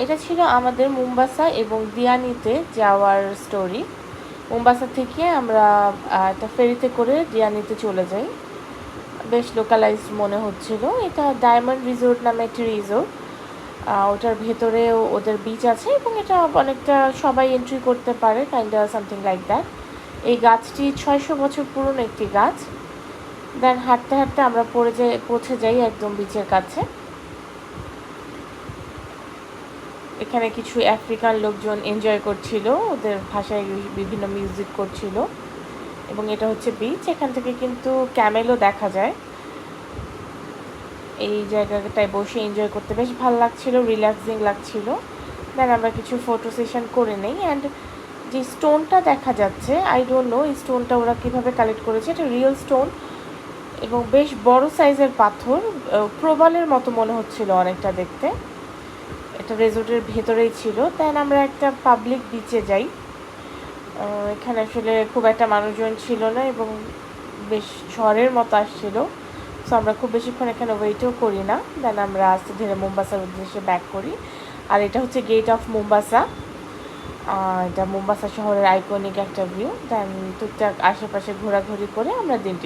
এটা ছিল আমাদের মোম্বাসা এবং দিয়ানিতে যাওয়ার স্টোরি। মোম্বাসা থেকে আমরা একটা ফেরিতে করে দিয়ানিতে চলে যাই। বেশ লোকালাইজড মনে হচ্ছিল। এটা ডায়মন্ড রিসোর্ট নামে একটি রিসোর্ট। ওটার ভেতরেও ওদের বিচ আছে এবং এটা অনেকটা সবাই এন্ট্রি করতে পারে, kind of something like that. এই গাছটি 600 বছর পুরনো একটি গাছ। দেন হাঁটতে হাঁটতে আমরা পৌঁছে যাই একদম বিচের কাছে। এখানে কিছু আফ্রিকান লোকজন এনজয় করছিল, ওদের ভাষায় বিভিন্ন মিউজিক করছিল। এবং এটা হচ্ছে বিচ। এখান থেকে কিন্তু ক্যামেলও দেখা যায়। এই জায়গাটায় বসে এনজয় করতে বেশ ভালো লাগছিল, রিল্যাক্সিং লাগছিল। দেন আমরা কিছু ফটো সেশন করে নেই। অ্যান্ড যে স্টোনটা দেখা যাচ্ছে, আই ডোন্ট নো এই স্টোনটা ওরা কীভাবে কালেক্ট করেছে। এটা রিয়েল স্টোন এবং বেশ বড় সাইজের পাথর, প্রবালের মতো মনে হচ্ছিল অনেকটা দেখতে। এটা রিসোর্টের ভেতরেই ছিল। দেন আমরা একটা পাবলিক বিচে যাই। এখানে আসলে খুব একটা মানুষজন ছিল না এবং বেশ ঝড়ের মতো আসছিল। সো আমরা খুব বেশিক্ষণ এখানে ওয়েটও করি না। দেন আমরা আস্তে ধীরে মোম্বাসার উদ্দেশ্যে ব্যাক করি। আর এটা হচ্ছে গেট অফ মোম্বাসা। এটা মোম্বাসা শহরের আইকনিক একটা ভিউ। দেন টুকটাক আশেপাশে ঘোরাঘুরি করে আমরা দিনটি